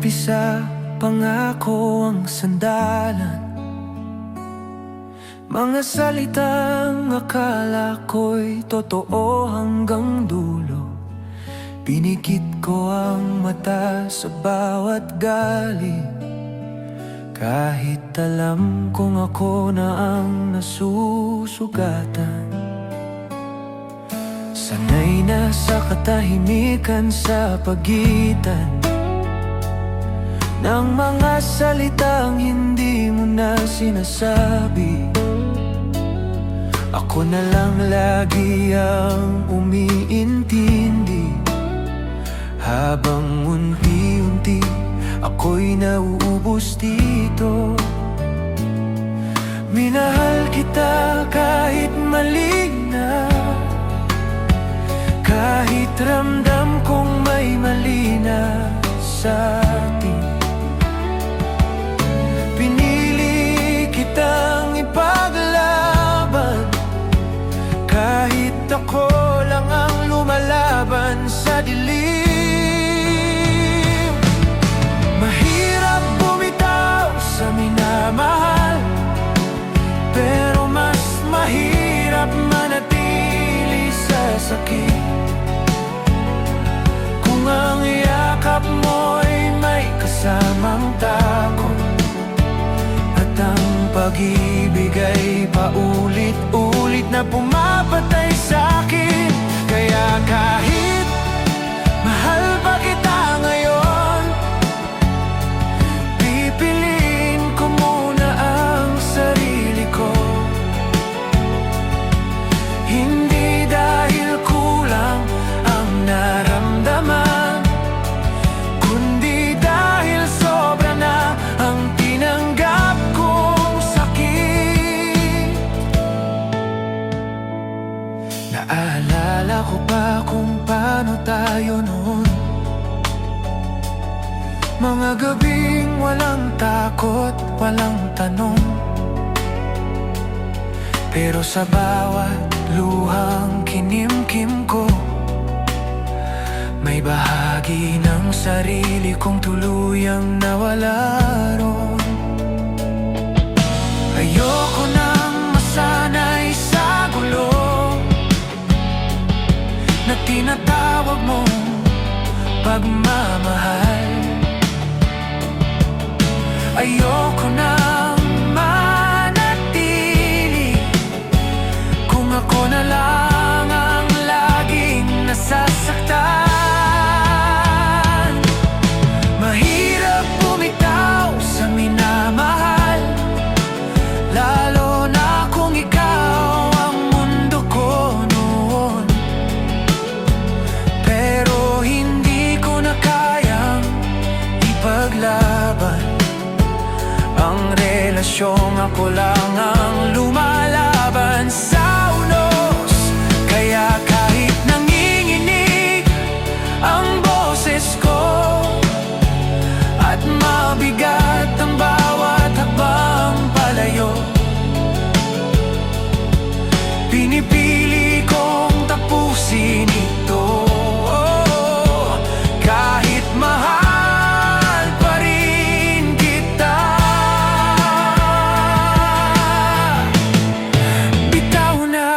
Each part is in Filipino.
umpisa, pangako ang sandalan. Mga salitang akala ko'y totoo hanggang dulo. Pinikit ko ang mata sa bawat galing, kahit alam kong ako na ang nasusugatan. Sanay na sa katahimikan sa pagitan ng mga salitang hindi mo na sinasabi. Ako na lang lagi ang umiintindi, habang unti-unti ako'y nauubos dito. Minahal kita kahit mali na, kahit ramdam kong may mali na sa atin. Pinili kitang ipaglaban, kahit ako lang ang lumalaban sa dilim. Mahirap bumitaw sa minamahal, pero mas mahirap manatili sa sakit. Kung ang yakap mo'y may kasamang takot, at ang pag-ibig ay paulit-ulit na pumapatay sa'kin. Kaya kahit mahal pa kita ngayon, pipiliin ko muna ang sarili ko. Hindi dahil kulang ang naramdaman, kundi dahil sobra na ang tinanggap kong sakit. Naalala ko pa kung paano tayo noon, mga gabing walang takot, walang tanong. Pero sa bawat luhang kinimkim ko, may bahagi ng sarili kong tuluyang nawala ron. Ayoko nang masanay sa gulo na tinatawag mong pagmamahal. Ayoko nang manatili kung ako na lang ang laging nasasaktan. Mahirap bumitaw sa minamahal, lalo na kung ikaw ang mundo ko noon. Pero hindi ko na kayang ipaglaban ang relasyong ako lang ang lumalaban sa unos. Kaya kahit nanginginig ang boses ko at mabigat ang bawat hakbang palayo, pinipili kong tapusin ito. Kahit mahal pa rin kita, bitaw na.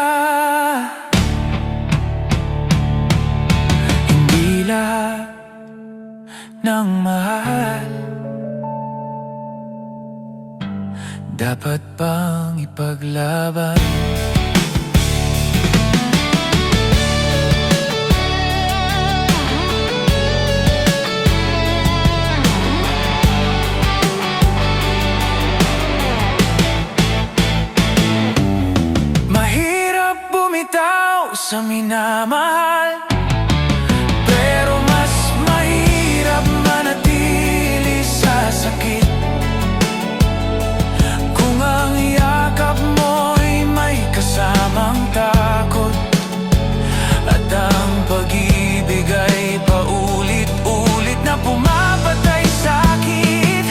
Hindi lahat ng mahal dapat pang ipaglaban. Mahirap bumitaw sa minamahal, pero mas mahirap manatili sa sakit. Kung ang yakap mo'y may kasamang takot, at ang pag-ibig ay paulit-ulit na pumapatay sa'kin.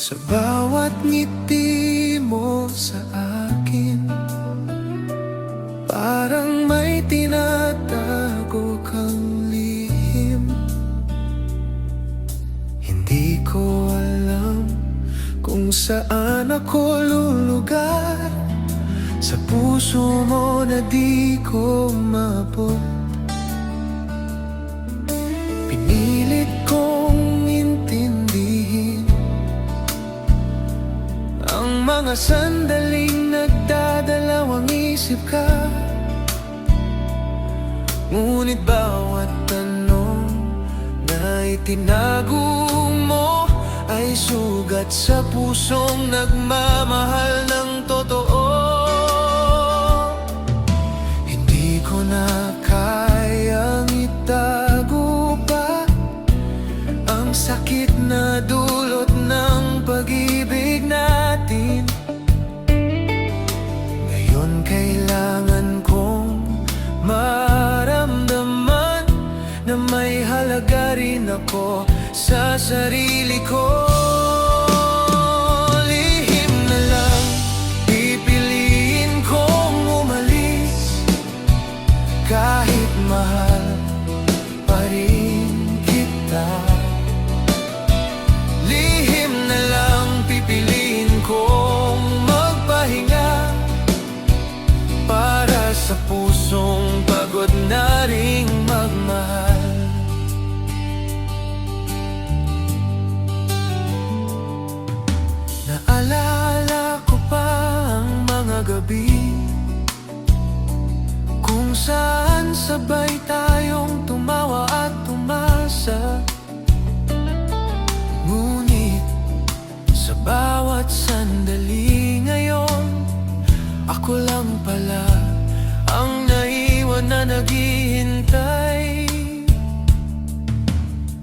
Sa bawat ngiti mo sa akin, parang may tinatago kang lihim. Hindi ko alam kung saan ako lulugar sa puso mo na di ko mabot. Pinilit kong intindihin ang mga sandaling nagdadalawang isip ka. Ngunit bawat tanong na itinago mo ay sugat sa pusong nagmamahal ng totoo. Hindi ko na kayang itago pa ang sakit na dulot ng pag-ibig natin. Ngayon kailangan kong maramdaman na may halaga rin ako sa sarili ko. Lihim na lang, pipiliin kong umalis kahit mahal pa rin kita. Lihim na lang, pipiliin kong magpahinga para sa pusong pagod na ring magmahal. Naalala ko pa ang mga gabi kung saan sabay tayong tumawa at tumasa. Ngunit sa bawat sandali ngayon, ako lang pala ang naiwan na naghihintay.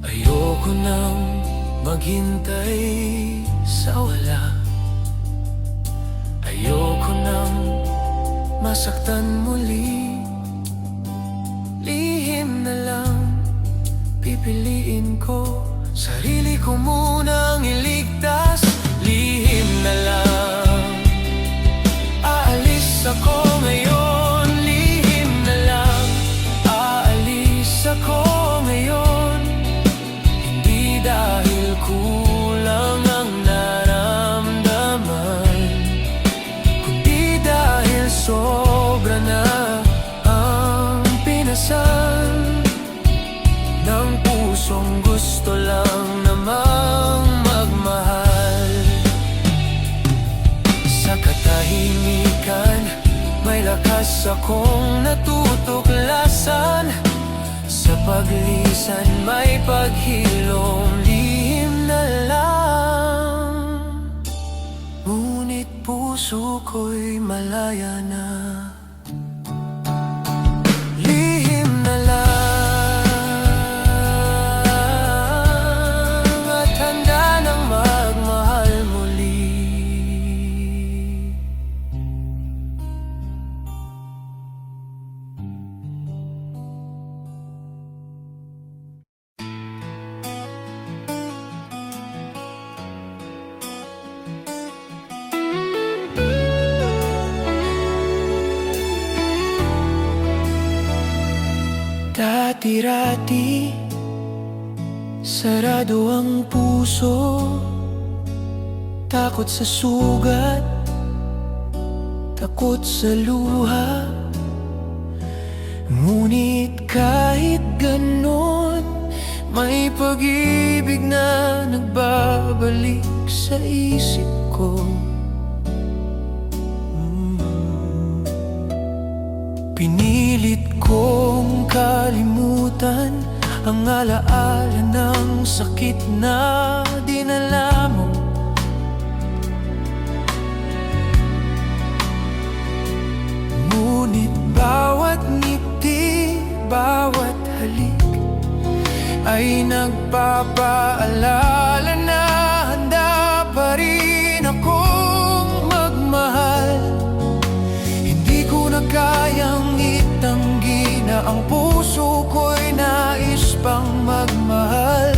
Ayoko nang maghintay sa wala. Ayoko nang masaktan muli. Lihim na lang, pipiliin ko sarili ko munang iligtas. Lihim na lang, aalis ako ngayon. Lihim na lang, aalis ako ngayon. Hindi dahil kulang ang naramdaman, kundi dahil sobra na ang pinasan ng pusong gusto lang namang magmahal. Sa katahimikan, may lakas akong natutuklasan. Sa paglisan, may paghilom. Lihim na lang, ngunit puso ko'y malaya na. Lihim na lang at handa nang magmahal muli. Dati-rati, sarado ang puso, takot sa sugat, takot sa luha. Ngunit kahit ganon, may pag-ibig na nagbabalik sa isip ko. Pinilit kong kalimutan ang alaala ng sakit na dinala mo. Ngunit bawat ngiti, bawat halik ay nagpapaalala na handa pa rin akong magmahal. Hindi ko na kayang itanggi na ang puso ko'y nais pang magmahal.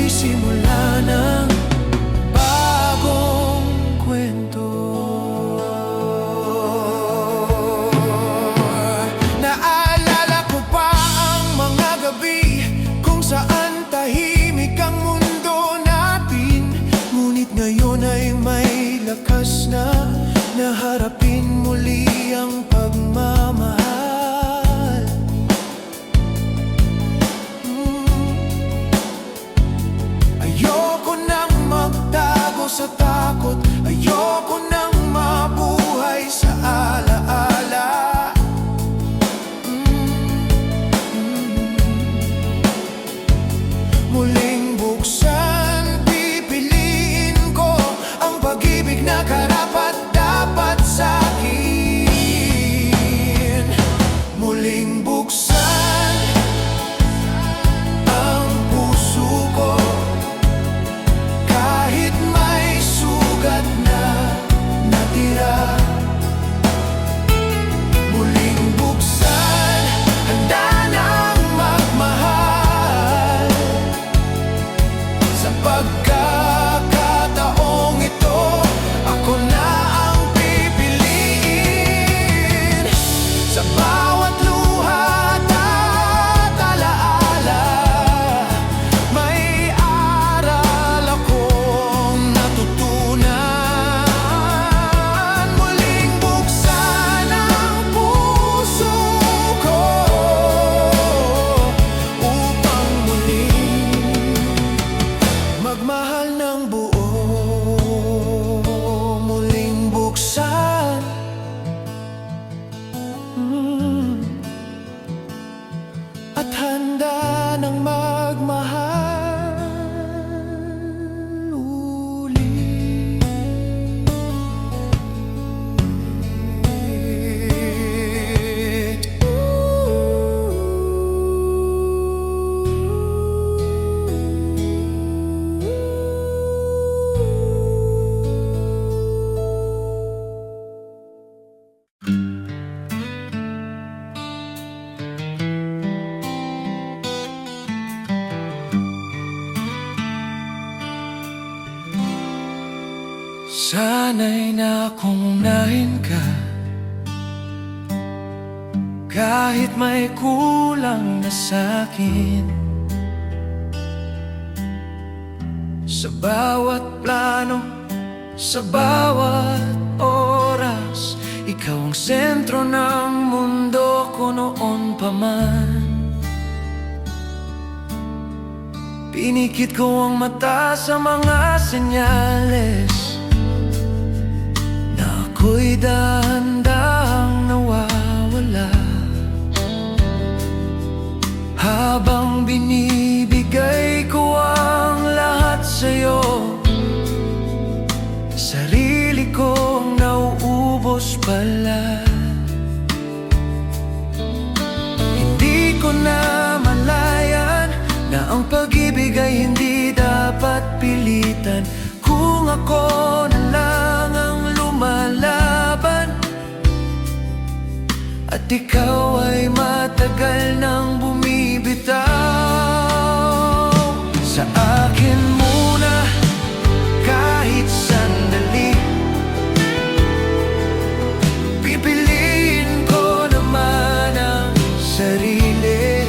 magsisimula ng bagong kwento. Naalala ko pa ang mga gabi kung saan tahimik ang mundo natin. Ngunit ngayon ay may lakas na harapin muli ang pagmamahal. Ayoko nang magtago sa takot, ayoko nang mabuhay sa alaala. Muling buksan, pipiliin ko ang pag-ibig na karapat-dapat sa akin. Muling buksan ang puso ko, kahit may sugat na natira. Muling buksan, handa nang magmahal. Sa pagkakataong ito, ako na ang pipiliin. Sa bawat luha at alaala, may aral akong natutunan. Muling buksan ang puso ko upang muling magmahal ng buo. Muling buksan at handa ng magmahal ulit. Sana'y nakunahin ka, kahit may kulang na sa'kin. Sa bawat plano, sa bawat oras, ikaw ang sentro ng mundo ko noon pa man. Pinikit ko ang mata sa mga senyales, ako'y dahan-dahang nawawala. Habang binibigay ko ang lahat sa'yo, sarili kong nauubos pala. Hindi ko na malayan na ang pag-ibig ay hindi dapat pilitan. Kung ako na lang ang lumalaban at ikaw ay matagal nang bumibitaw, sa akin muna kahit sandali. Pipiliin ko naman ang sarili.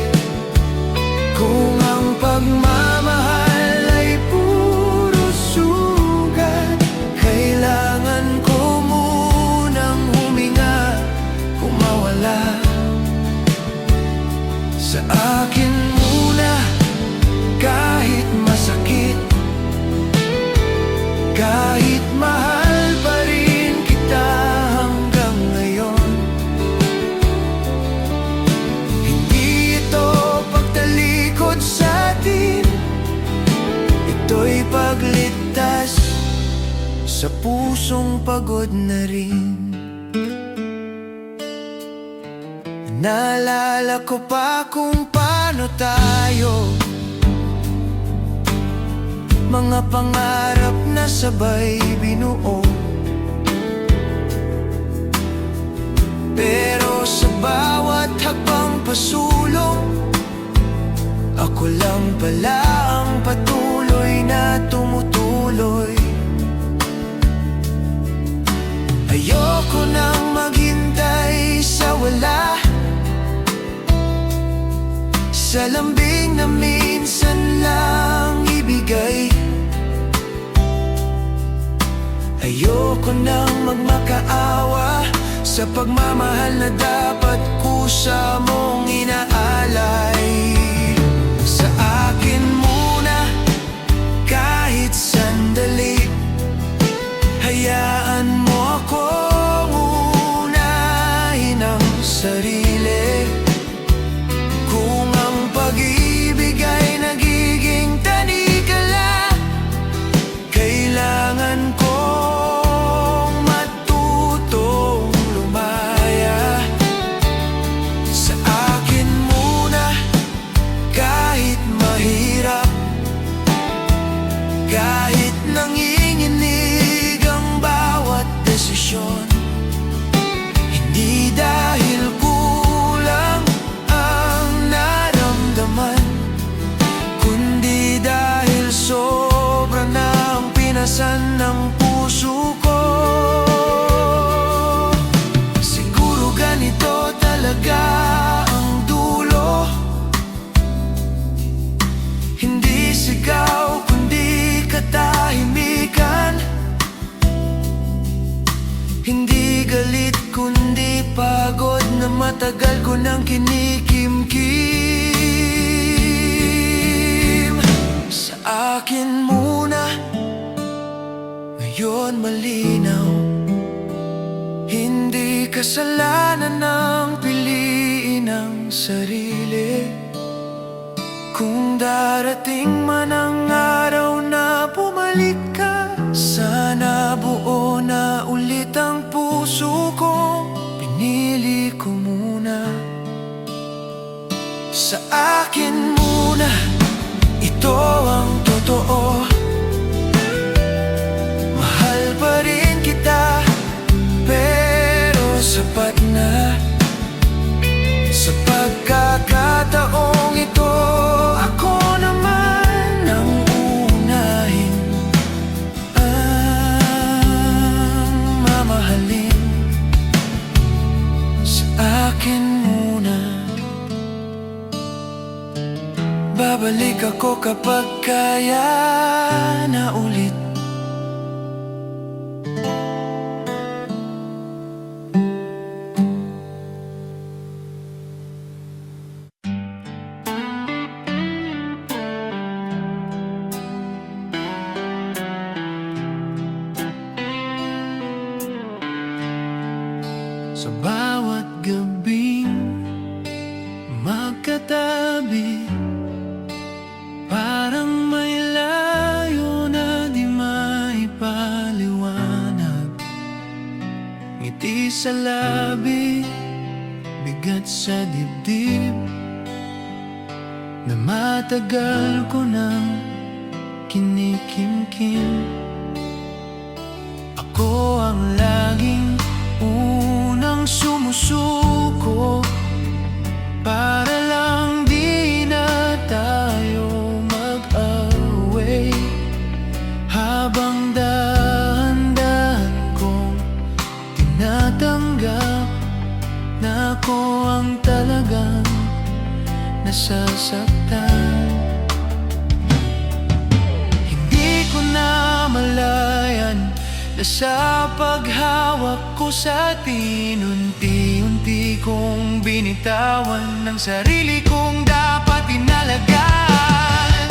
Kung ang pagmamahal ay puro sugat, kailangan ko munang huminga, kumawala. Sa akin muna kahit masakit, kahit mahal pa rin kita hanggang ngayon. Hindi ito pagtalikod sa atin, ito'y pagligtas sa pusong pagod na rin. Naalala ko pa kung paano tayo, mga pangarap na sabay binuo. Pero sa bawat hakbang pasulong, ako lang pala ang patuloy tuloy. Ayoko nang maghintay sa wala, sa lambing na minsan lang ibigay. Ayoko nang magmakaawa sa pagmamahal na dapat kusa mong inaalay. Sa akin muna, kahit sandali, hayaan mo akong unahin ang sarili. Kung ang pag-ibig ay nagiging tanikala, kailangan kong matutong lumaya. Sa akin muna, kahit mahirap, kahit nanginginig ang bawat desisyon. Hindi dahil kulang ang naramdaman, kundi dahil sobra na ang pinasan ng puso ko. Siguro ganito talaga ang dulo, hindi sigaw kundi katahimikan, hindi galit kundi pagod na matagal ko nang kinikimkim. Sa akin muna, ngayon malinaw, hindi kasalanan ng piliin ang sarili. Kung darating man ang araw na bumalik ka, sana buo na ulit ang puso ko. Pinili ko muna. Sa akin muna, ito ang totoo. Mahal pa rin kita, pero sapat na. Sa pagkakataong ito, ako naman ang unahin, ang mamahalin. Sa akin muna, babalik ako kapag kaya na ulit. Sa bawat gabing magkatabi, parang may layo na di maipaliwanag. Ngiti sa labi, bigat sa dibdib, na matagal ko nang kinikimkim. Ako ang laging unang sumusuko, para lang di na tayo mag-away. Habang dahan-dahan kong tinatanggap na ako ang talagang nasasaktan. Hindi ko na malayan na sa paghawak ko sa atin, unti-unti kong binitawan ng sarili kong dapat inalagaan.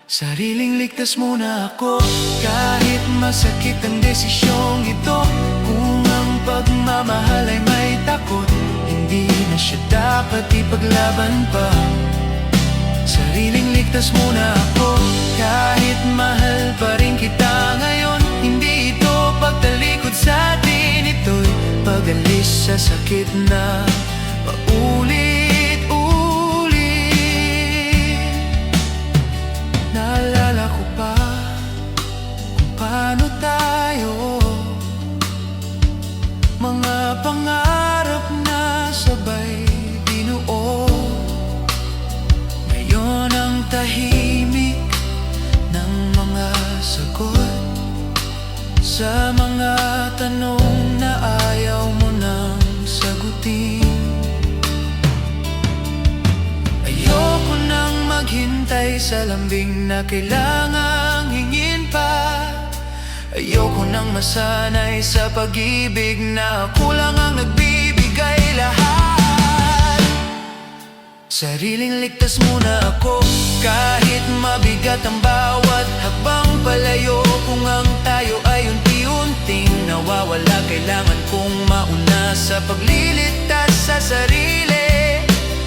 Sariling ligtas muna ako, kahit masakit ang desisyong ito. Kung ang pagmamahal ay may takot, hindi na siya dapat ipaglaban pa. Sariling ligtas muna ako, kahit mahal pa rin kita ngayon. Hindi ito pagtalikod sa atin, ito'y pag-alis sa sakit na paulit-ulit. Naalala ko pa kung paano tayo, mga pangarap na sabay binuo. Ngayon ang tahimik ng mga Sa mga tanong na ayaw mo nang sagutin, ayoko nang maghintay sa lambing na kailangang hingin pa. Ayoko nang masanay sa pag-ibig na ako lang ang nagbibigay lahat. Sariling ligtas muna ako, kahit mabigat ang bawat hakbang palayo. Kung ang tayo ay unti-unting nawawala, kailangan kong mauna sa pagliligtas sa sarili.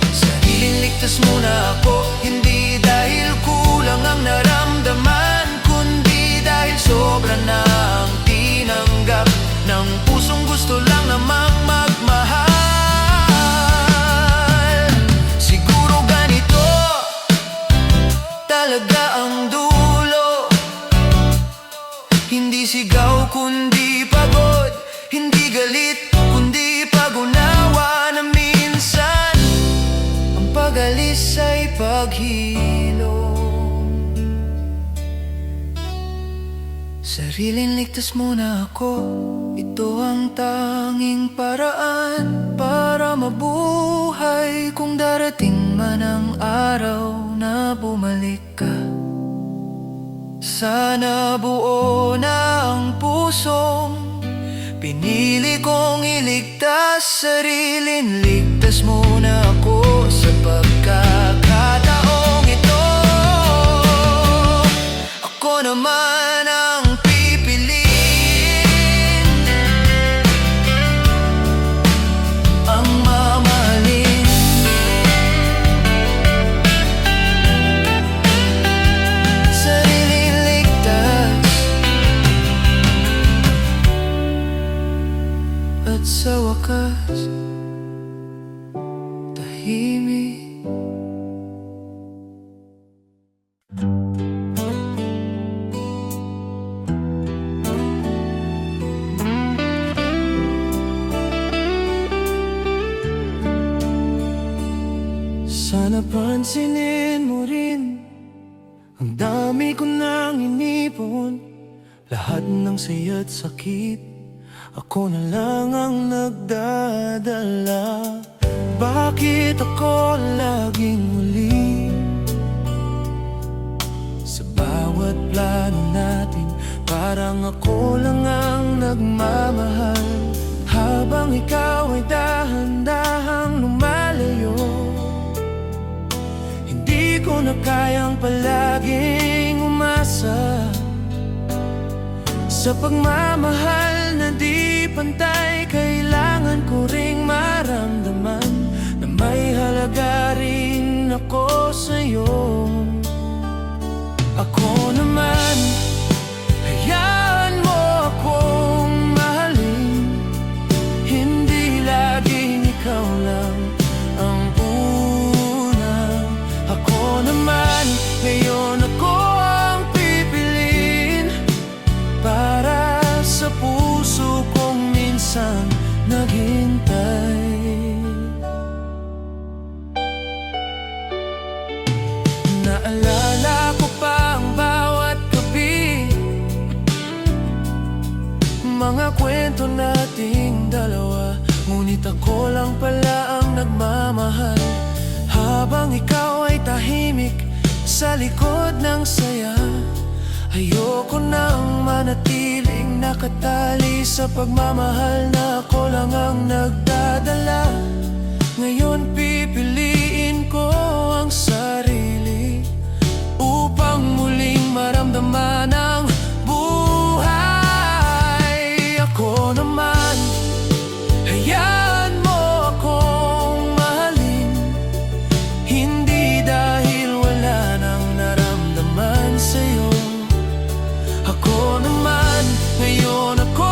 Sariling ligtas muna ako, hindi dahil kulang ang naramdaman, kundi dahil sobra na ang tinanggap ng pusong gusto lang namang magmahal. Siguro ganito talaga ang dulo, hindi sigaw kundi pagod, hindi galit kundi pag-unawa na minsan ang pag-alis ay paghilo. Sariling ligtas muna ako, ito ang tanging paraan para mabuhay. Kung darating man ang araw na bumalik ka, sana buo na ang pusong pinili kong iligtas. Sariling ligtas muna ako sa pagkakataong ito. Ako naman ang pipiliin, ang mamahalin. Sariling ligtas at sa wakas tahimik. Sana pansinin mo rin, ang dami ko nang inipon. Lahat ng saya't sakit, ako na lang ang nagdadala. Bakit ako laging muli sa bawat plano natin? Parang ako lang ang nagmamahal, habang ikaw ay dahan-dahang lumalayo. Hindi ko na kayang palaging umasa sa pagmamahal na di pantay. Kailangan ko ring maramdaman na may halaga rin ako sa'yo. Ako naman, hayaan mo akong mahalin, hindi laging ikaw lang ang una. Ako naman, ngayon ako ang pipiliin para sa puso kong minsan naghintay. Naalala ko pa ang bawat gabi, mga kwento nating dalawa. Ngunit ako lang pala ang nagmamahal, habang ikaw ay tahimik sa likod ng saya. Ayoko nang manatiling nakatali sa pagmamahal na ako lang ang nagdadala. Ngayon pipiliin ko ang sarili upang muling maramdaman ang buhay. Ako naman, hayaan mo akong mahalin, hindi dahil wala nang naramdaman sa'yo. Ako naman, ngayon ako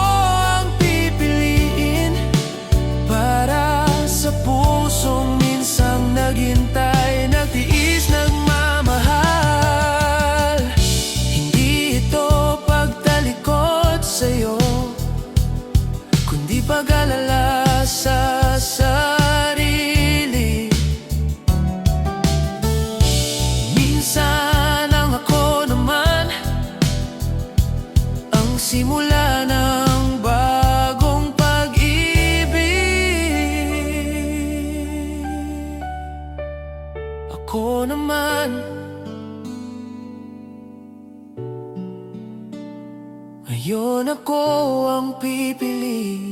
ang pipiliin para sa pusong minsang naghintay, nagtiis, nagmamahal. Hindi ito pagtalikod sa'yo, kundi pag-alala sa sarili. Minsan ang ako naman ang simula na Ngayon ako ang pipili.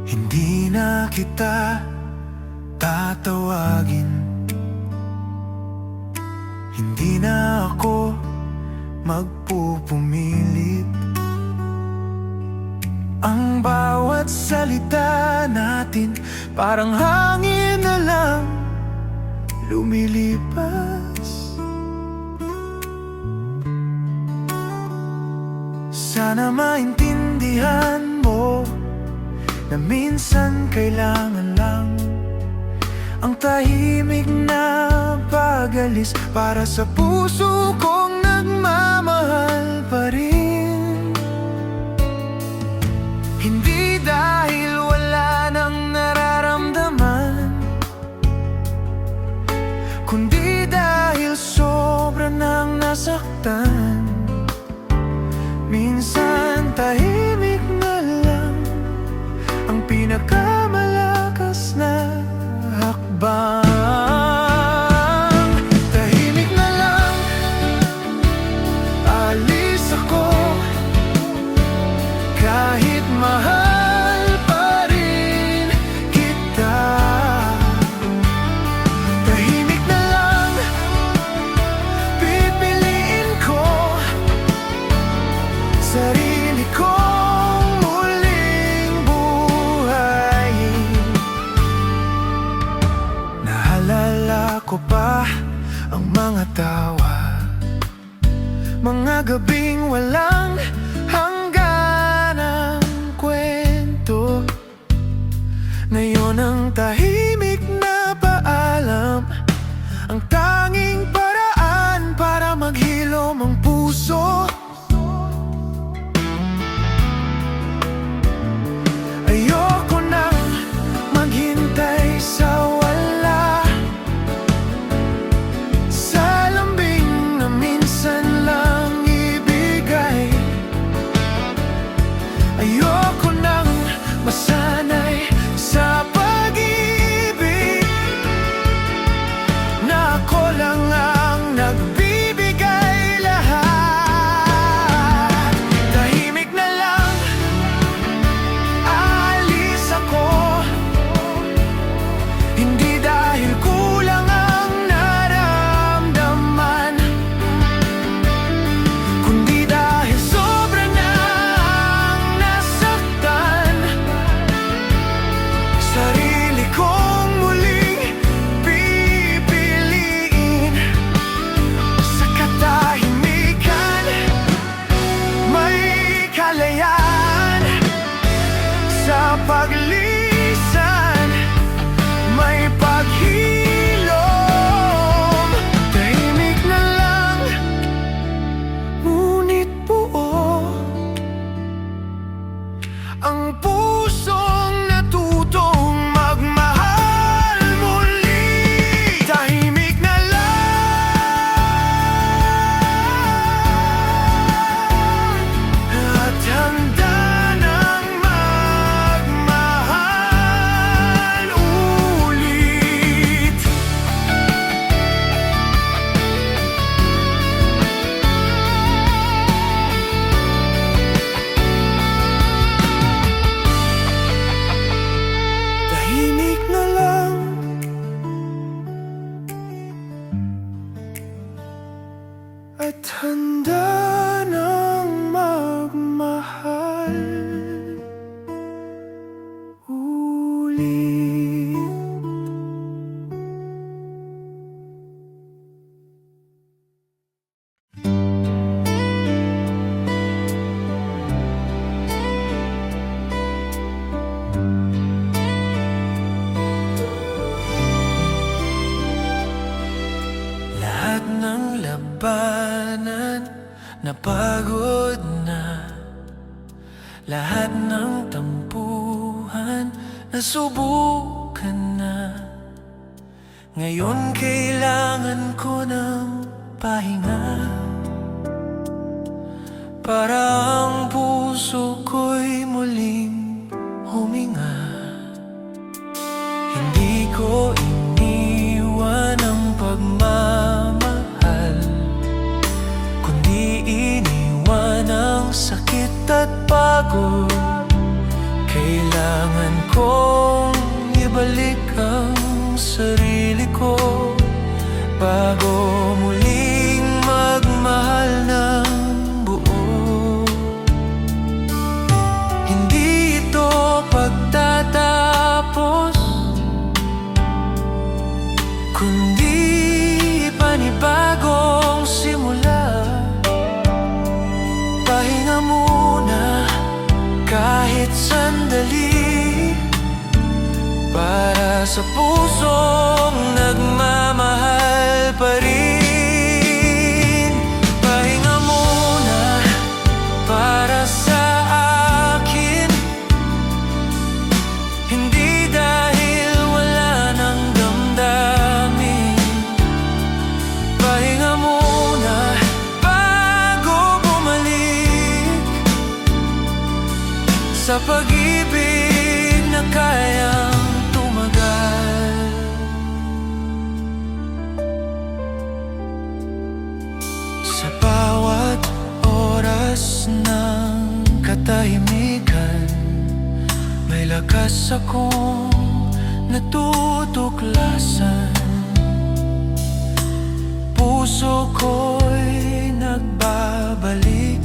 Hindi na kita tatawagin, hindi na ako magpupumilit. Ang bawat salita natin parang hangin na lang lumilipas. Sana maintindihan mo na minsan kailangan lang ang tahimik na pag-alis para sa puso kong nagmamahal pa rin. Hindi dahil wala nang nararamdaman, kundi dahil sobra nang nasaktan. Minsan tahimik na lang ang pinakamalakas na hakbang. Tahimik na lang, alis ako, kahit mahal pa rin kita. Tahimik na lang, pipiliin ko sarili kong muling buhayin. Naalala ko pa ang mga tawa, mga gabing walang hangganang kwento. Ngayon ang tahimik na paalam, ang tanging paraan para maghilom ang puso. Ayoko nang maghintay sa wala, sa lambing na minsan lang ibigay. Ayoko nang masanay sa pag-ibig na ako lang ang nagbibigay lahat. Tahimik na lang, alis ako, hindi dahil kulang ang naramdaman, kundi dahil sobra nang nasaktan. Sarili kong muling pipiliin. Sa katahimikan may kalayaan, sa paglisan may paghilom. Tahimik na lang, ngunit buo ang pusong natutong magmahal muli. Tahimik na lang at handa nang magmahal ulit. Tahimik na lang at handa nang magmahal ulit. Lahat ng labanan napagod na, lahat ng tampuhan nasubukan na. Ngayon kailangan ko ng pahinga, Parang puso ko'y muling huminga. Hindi ko iniwan ang pagmamahal, kundi iniwan ang sakit at pagod. Kailangan kong ibalik ang sarili ko bago muling magmahal ng buo. Hindi ito pagtatapos, kundi panibagong simula. Pahinga muna kahit sandali, para sa pusong nagmamahal pa rin. Pahinga muna para sa akin, hindi dahil wala nang damdamin. Pahinga muna bago bumalik sa pag-ibig na kayang tumagal. Sa bawat oras ng katahimikan, may lakas akong natutuklasan. Puso ko'y nagbabalik,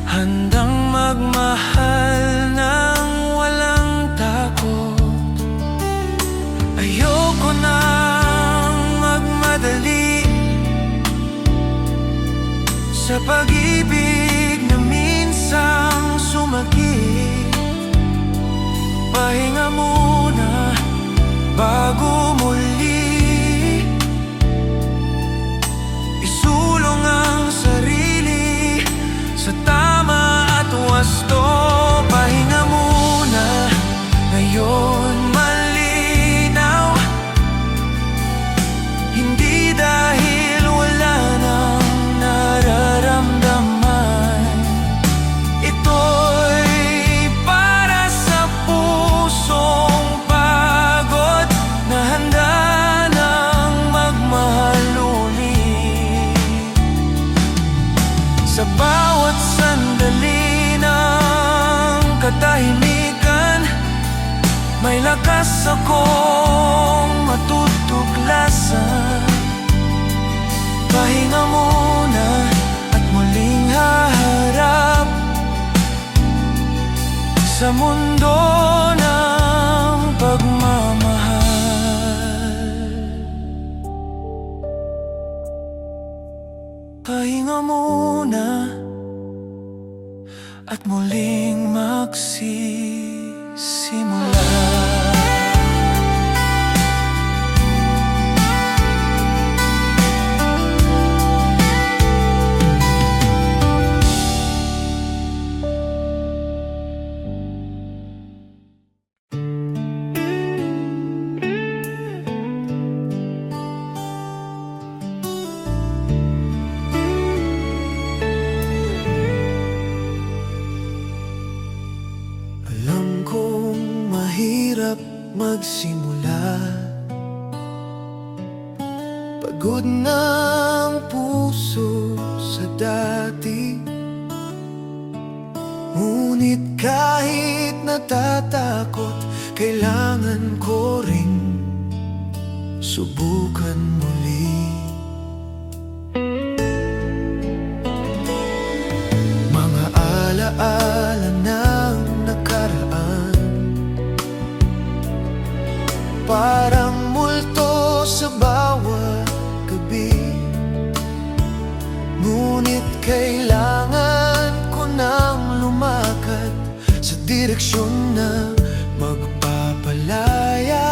handang magmahal ng walang takot. Ayoko nang magmadali sa pag-ibig na minsang sumakit. Pahinga muna bago muli isulong ang sarili sa tama at wasto. Pahinga muna ngayon malinaw, hindi dahil wala nang nararamdaman. Ito'y para sa pusong pagod na handa nang magmahal ulit. Sa bawat sandali ng katahimikan, may lakas akong matutuklasan. Pahinga muna at muling haharap sa mundo ng pagmamahal. Pahinga muna at muling magsisimula. Alam kong mahirap magsimula, pagod ng puso sa dati. Ngunit kahit natatakot, kailangan ko ring subukan muli. Mga alaala ng nakaraan, parang multo sa bawat gabi. Ngunit kailangan ko nang lumakad sa direksyon na magpapalaya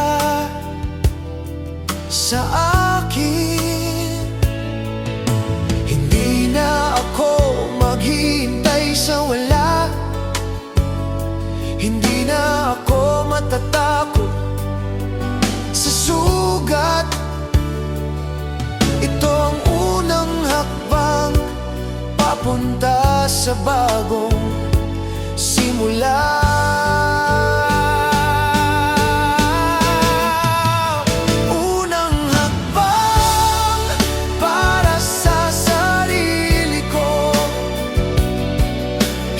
sa akin. Hindi na ako maghihintay sa wala, hindi na ako matatakot sa sugat. Ito ang unang hakbang papunta sa bagong simula. Unang hakbang para sa sarili ko,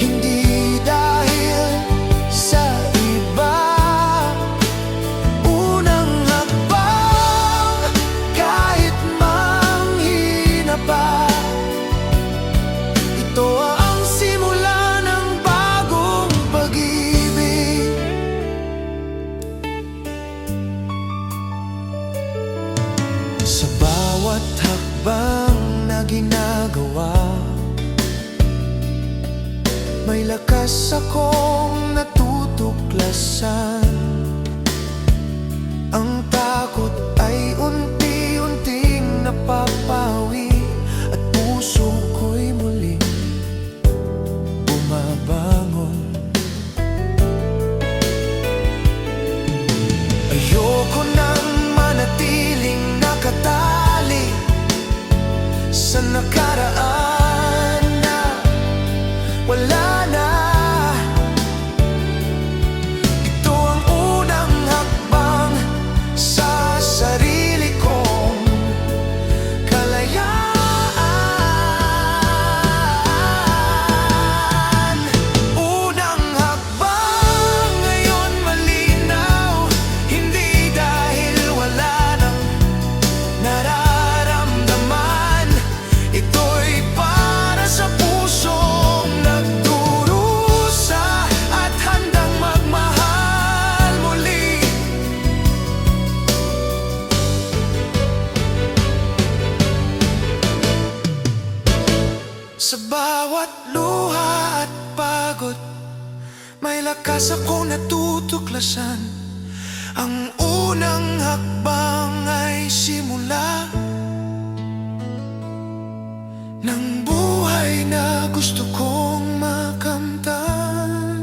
hindi dahil sa iba. Unang hakbang kahit manghina pa, ito ang simula ng bagong pag-ibig. Sa bawat hakbang na ginagawa, may lakas akong natutuklasan. Ang takot ay unti-unting napapawi, at puso ko'y muling bumabangon. Ayoko nang manatiling nakatali sa nakaraan na wala na. Ito ang unang hakbang sa sarili kong kalayaan. Unang hakbang ngayon malinaw, hindi dahil wala nang nararamdaman. Ito'y para sa pusong nagdurusa at handang magmahal muli. Sa bawat luha at pagod, may lakas akong natutuklasan. Ang unang hakbang ay simula ng buhay na gusto kong makamtan.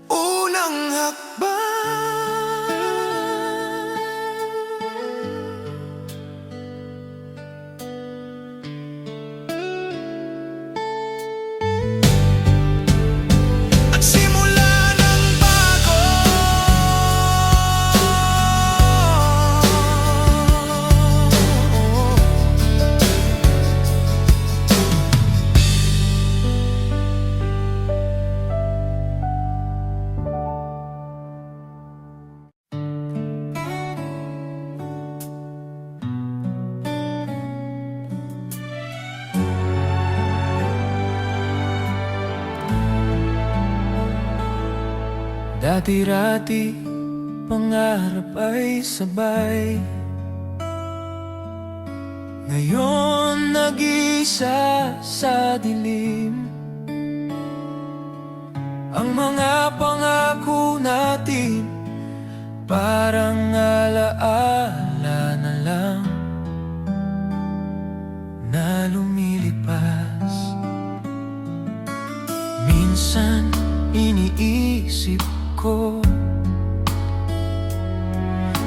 Unang hakbang. At simula ng bago. Dati-rati, pangarap ay sabay. Ngayon nag-iisa sa dilim. Ang mga pangako natin parang alaala na lang na lumilipas. Minsan iniisip ko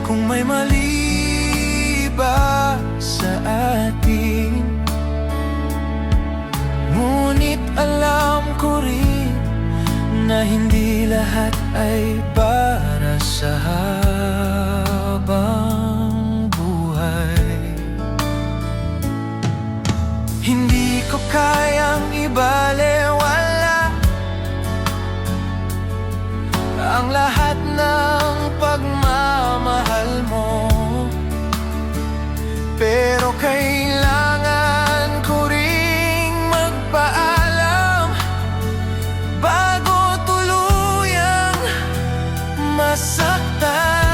kung may mali ba sa atin. Ngunit alam ko rin na hindi lahat ay para sa habang buhay. Hindi ko kayang ibalewala ang lahat ng pagmamahal mo, pero kailangan ko ring magpaalam bago tuluyang masaktan.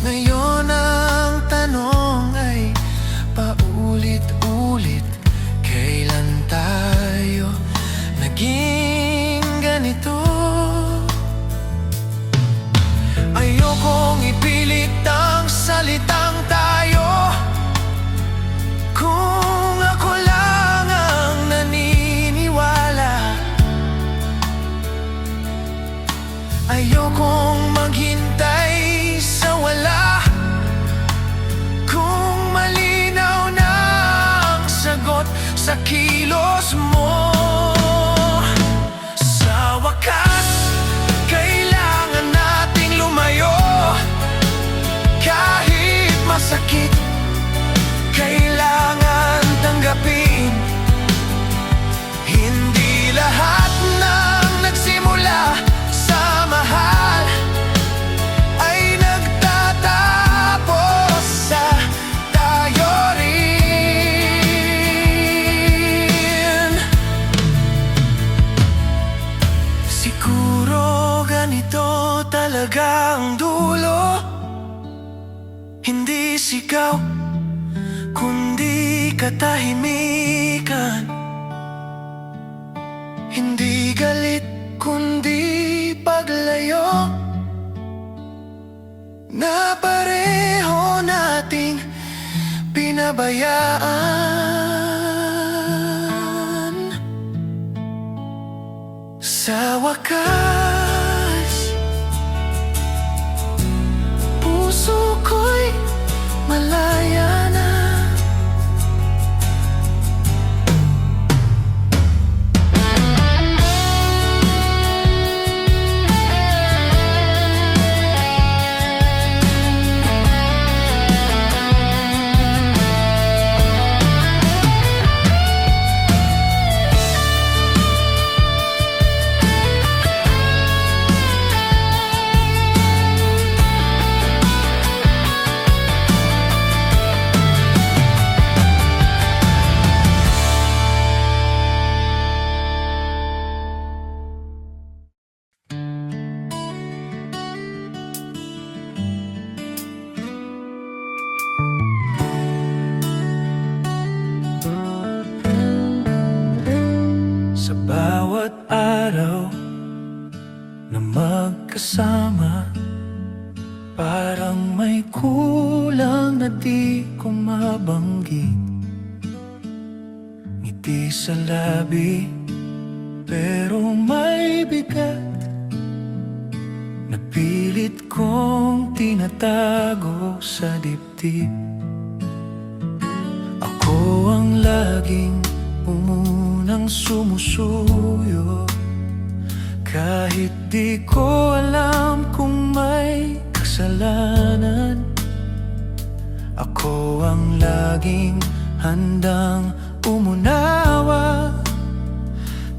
Ngayon ang tanong ay paulit-ulit, kailan tayo naging ganito? Ayokong ipilit ang salitang tayo, kung ako lang ang naniniwala. Ayokong maghintay sa wala, kung malinaw na ang sagot sa kilos mo. Sa wakas, kailangan nating lumayo. Kahit masakit, kailangan tanggapin. Hindi lahat ng nagsimula sa mahal ay nagtatapos sa tayo rin. Siguro ganito talaga ang dulo. Hindi sigaw, kundi katahimikan. Hindi galit, kundi paglayo, na pareho nating pinabayaan. Sa wakas, puso ko'y malaya na. Sa bawat araw na magkasama, parang may kulang na di ko mabanggit. Ngiti sa labi, pero may bigat na pilit kong tinatago sa dibdib. Ako ang laging umunang sumusuyo, kahit di ko alam kung may kasalanan. Ako ang laging handang umunawa,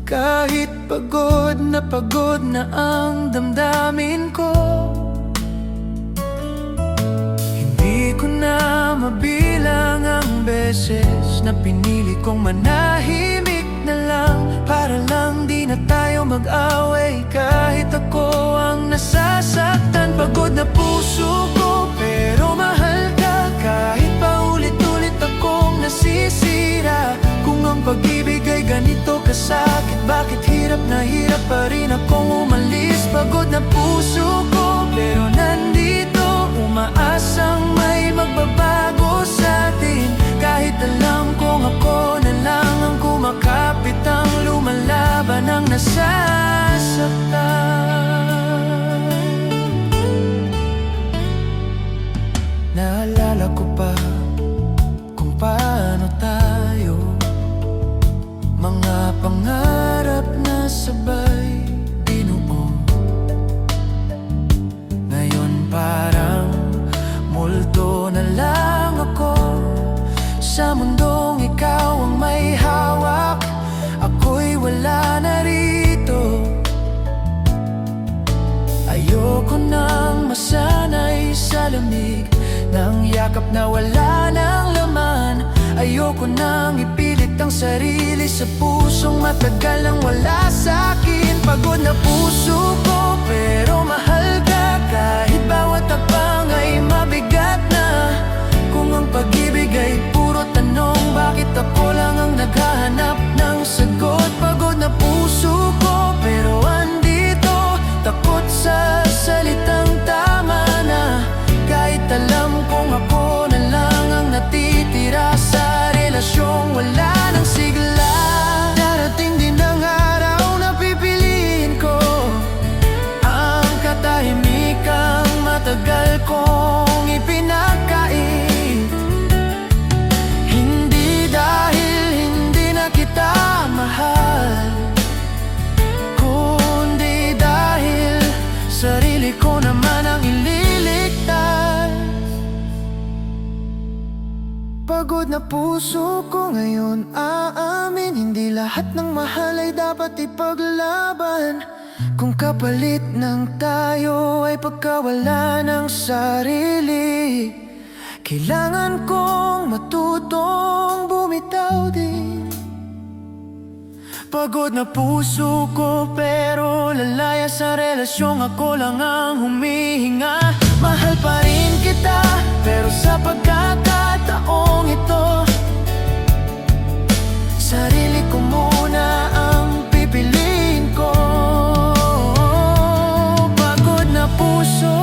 kahit pagod na ang damdamin ko. Hindi ko na mabilang ang beses na pinili kong manahimik na lang, para lang di na tayo mag-away. Kahit ako ang nasasaktan, pagod na puso ko, pero mahal ka. Kahit paulit-ulit akong nasisira, kung ang pag-ibig ay ganito kasakit, bakit hirap na hirap pa rin akong umalis? Pagod na puso ko, pero nandito, umaasang may magbabago sa atin. Kahit alam kong ako na lang ang kumakapit, ang lumalaban ang nasasaktan. Naalala ko pa kung paano tayo, mga pangarap na sabay binuo. Ngayon parang multo na lang ako sa mundong ikaw ang may hawak. Ako'y wala na rito. Ayoko nang masanay sa lamig ng yakap na wala ng laman. Ayoko nang ipilit ang sarili sa pusong matagal nang wala sa'kin. Pagod na puso ko, pero mahal ka. Kahit bawat takbang ay mabigat. Pagod na puso ko ngayon aamin, hindi lahat ng mahal ay dapat ipaglaban. Kung kapalit ng tayo ay pagkawala ng sarili, kailangan kong matutong bumitaw din. Pagod na puso ko pero lalaya sa relasyon, ako lang ang humihinga. Mahal pa rin kita pero sa pagkakataong ito, sarili ko muna ang pipiliin ko. Pagod na puso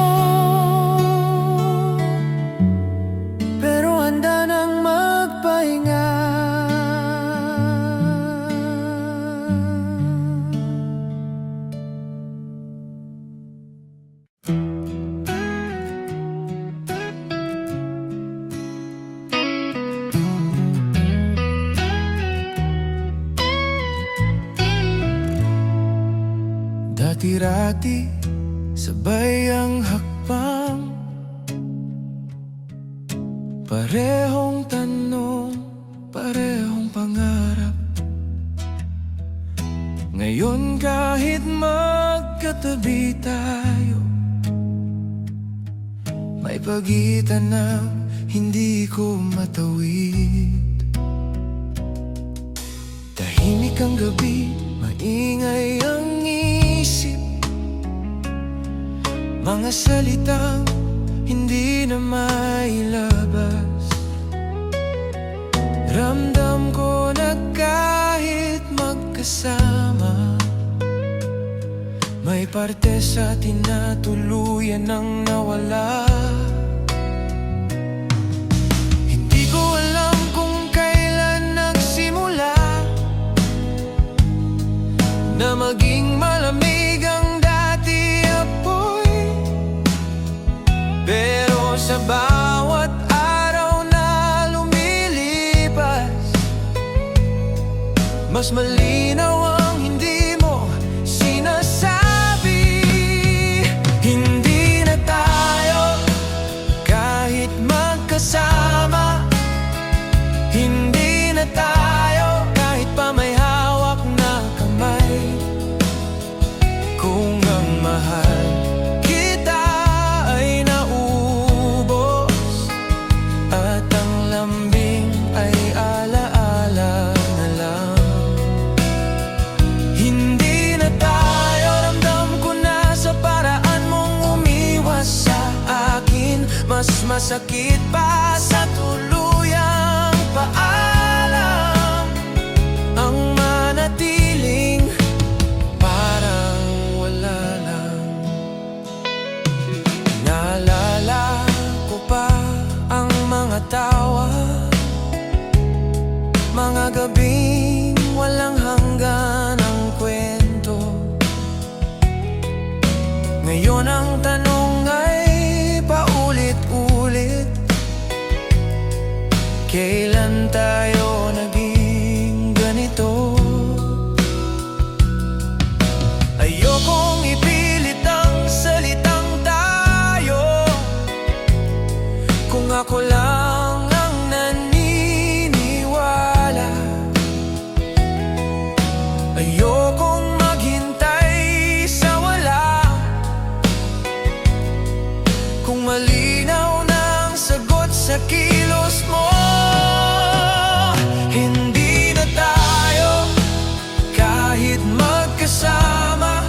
pero handa nang magpahinga. Dati-rati, sabay ang hakbang, parehong tanong, parehong pangarap. Ngayon kahit magkatabi tayo, may pagitan na hindi ko matawid. Tahimik ang gabi, maingay ang isip, mga salitang hindi na mailabas. Ramdam ko na kahit magkasama, may parte sa atin na tuluyan nang nawala. Hindi ko alam kung kailan nagsimula na maging malamig ang dati apoy, pero sa bawat araw na lumilipas, mas malinaw ang hindi mo sinasabi. Hindi na tayo kahit magkasama, hindi na tayo kahit pa may hawak na kamay. Kung ang mahal kita ay naubos at ang lambing ay alaala na lang, hindi na tayo, ramdam ko na sa paraan mong umiwas sa akin. Mas masakit pa sa tuluyang paalam, ang manatiling parang wala lang. Naalala ko pa ang mga tawa, mga gabing walang hanggan ang kwento. Ngayon ang tanong ay paulit-ulit, kailan tayo naging ganito? Ayokong ipilit ang salitang tayo, kung ako lang ang naniniwala. Ayokong maghintay sa wala, kung malinaw na ang sagot sa kilos mo. Hindi na tayo kahit magkasama,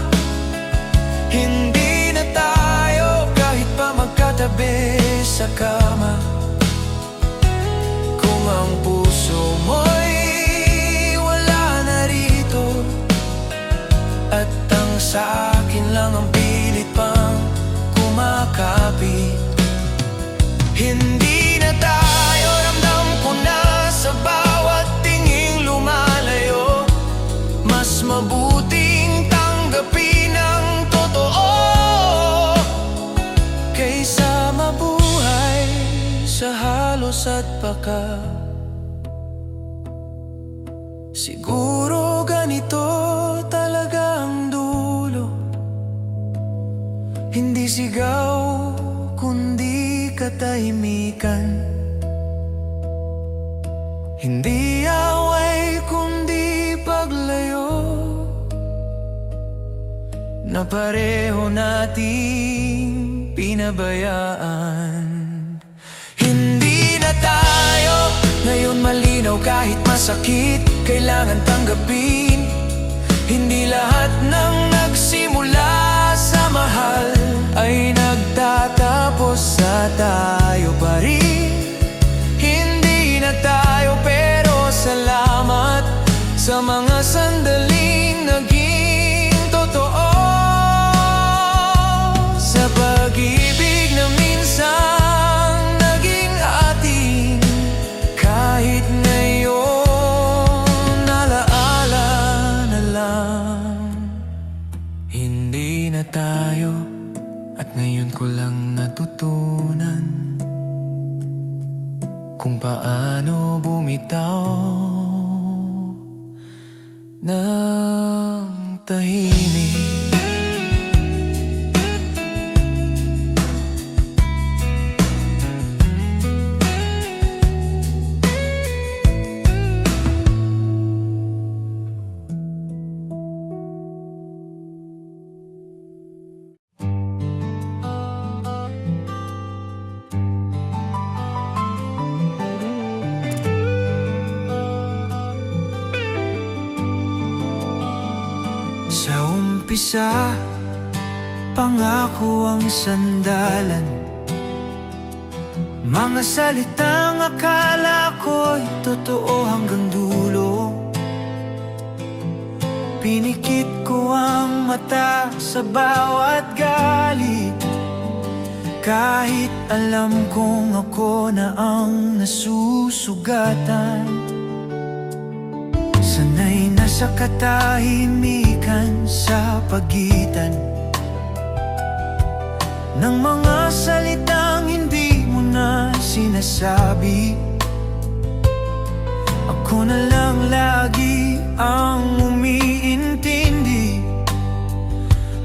hindi na tayo kahit pa magkatabi sa kama. Kung ang puso mo'y wala na rito at ang sa akin lang ang pilit pang kumakapit, hindi na tayo, ramdam ko na sa bawat tinging lumalayo. Mas mabuting tanggapin ang totoo kaysa mabuhay sa halos at baka. Siguro ganito talaga ang dulo, hindi sigaw kundi katahimikan. Hindi away kundi paglayo na pareho nating pinabayaan. Hindi na tayo ngayon malinaw kahit masakit, kailangan tanggapin. Hindi lahat ng nagsimula sa mahal ay nagtatapos sa tayo pa rin. Hindi na tayo pero salamat sa mga sandaling naging totoo. Sa pag-ibig na minsan naging atin, kahit ngayon alaala na lang. Hindi na tayo at ngayon ko lang natutunan kung paano bumitaw ng tahimik. Sa umpisa, pangako ang sandalan, mga salitang akala ko'y totoo hanggang dulo. Pinikit ko ang mata sa bawat galit, kahit alam kong ako na ang nasusugatan. Sanay na sa katahimikan sa pagitan ng mga salitang hindi mo na sinasabi. Ako na lang lagi ang umiintindi,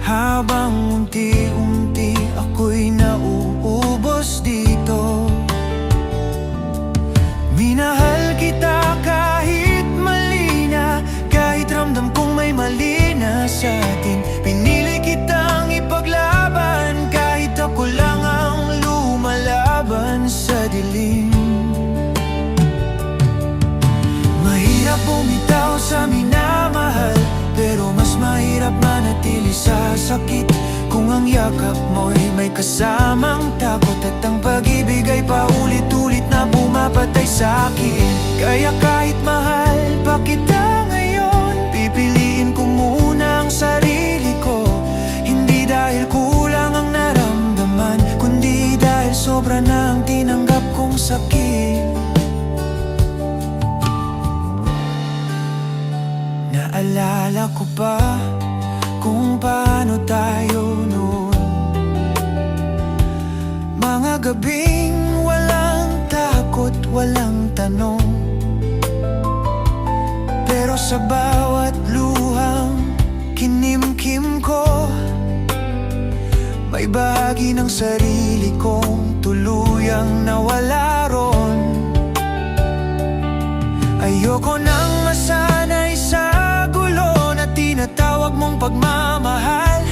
habang unti-unti ako'y nauubos dito. Minahal kita kahit mali na, kahit ramdam kong may mali na sa atin. Pinili kitang ipaglaban kahit ako lang ang lumalaban sa dilim. Mahirap bumitaw sa minamahal, pero mas mahirap manatili sa sakit kung ang yakap mo'y may kasamang takot at ang pag-ibig ay paulit-ulit na pumapatay sa akin. Kaya kahit mahal pa kita ngayon, pipiliin ko muna ang sarili ko. Hindi dahil kulang ang naramdaman, kundi dahil sobra na ang tinanggap kong sakit. Naalala ko pa kung paano tayo noon, mga gabing walang takot, walang tanong. Pero sa bawat luhang kinimkim ko, may bahagi ng sarili kong tuluyang nawala ron. Ayoko nang masanay sa gulo na tinatawag mong pagmamahal.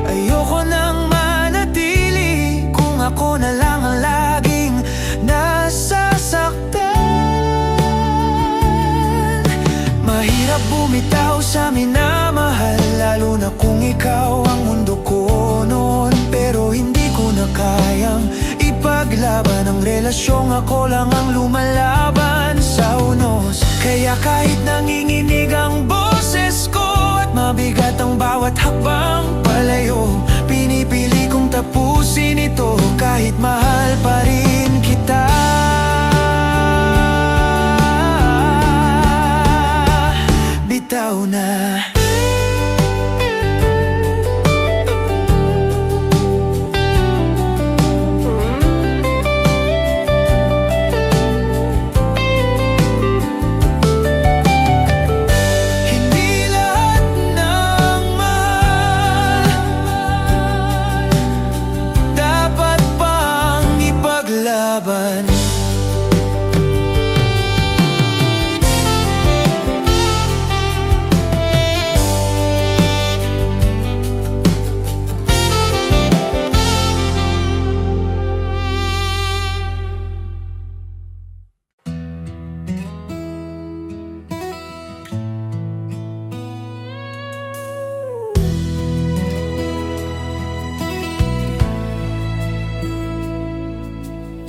Ayoko nang manatili kung ako na lang ang laging nasasaktan. Mahirap bumitaw sa minamahal, lalo na kung ikaw ang mundo ko noon. Pero hindi ko na kayang ipaglaban ang relasyong ako lang ang lumalaban sa unos. Kaya kahit nanginginig ang boses ko at mabigat ang bawat hakbang palayo, pinipili kong tapusin ito kahit mahal pa rin kita. Bitaw na.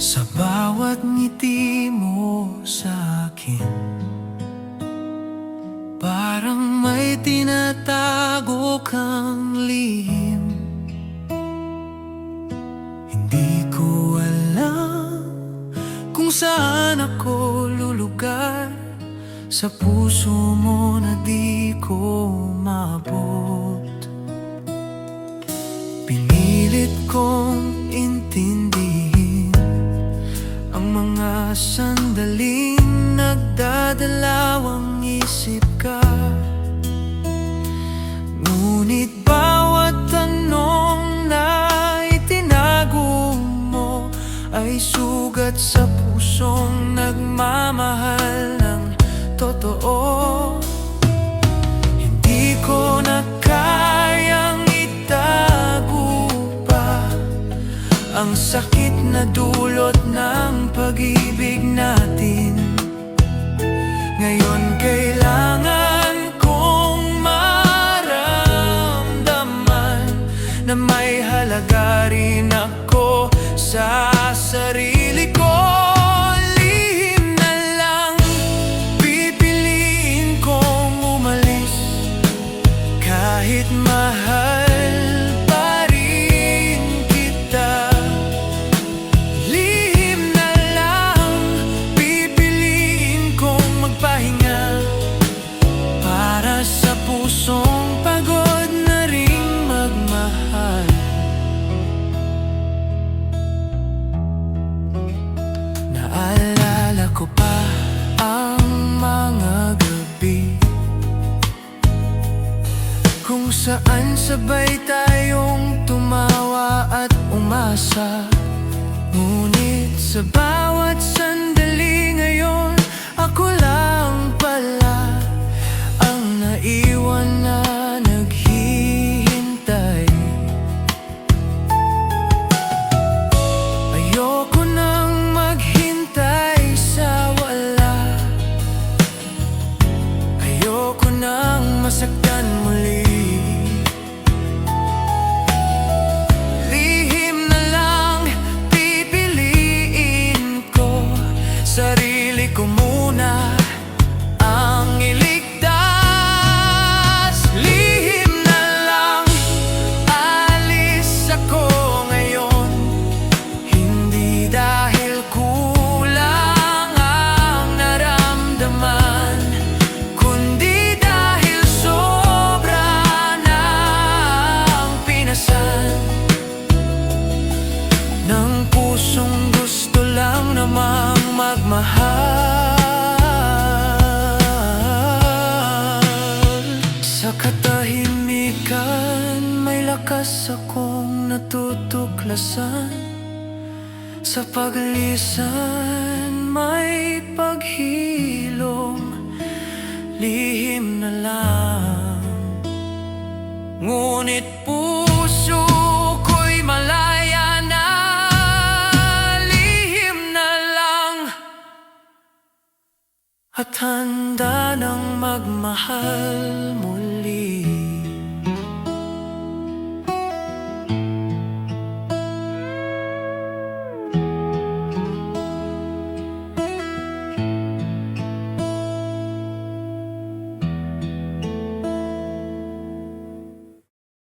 Sa bawat ngiti mo sa akin, parang may tinatago kang lihim. Hindi ko alam kung saan ako lulugar sa puso mo na di ko maabot. Pinilit kong intindihin ang mga sandaling nagdadalawang isip ka. Ngunit bawat tanong na itinago mo ay sugat sa pusong nagmamahal ng totoo. Hindi ko na kayang itago pa ang sakit na dulot ng pag-ibig natin. Ngayon kailangan kong maramdaman na may halaga rin ako sa sarili ko. Lihim na lang, pipiliin kong umalis kahit mahal pa rin kita. Lihim na lang, pipiliin kong magpahinga para sa pusong pagod na ring magmahal. Naalala ko pa ang mga gabi kung saan sabay tayong tumawa at umasa. Ngunit sa bawat sandali ngayon, ako lang pala ang naiwan na naghihintay. Ayoko nang maghintay sa wala. Ayoko nang masaktan muli. Lihim na lang, pipiliin ko sarili ko muna ang iligtas. Lihim na lang, alis ako ngayon. Hindi dahil kulang ang naramdaman, kundi dahil sobra na ang pinasan ng pusong gusto lang namang magmahal. Sa katahimikan, may lakas akong natutuklasan. Sa paglisan, may paghilom. Lihim na lang, ngunit puso ko'y malaya na. Lihim na lang, at handa nang magmahal muli.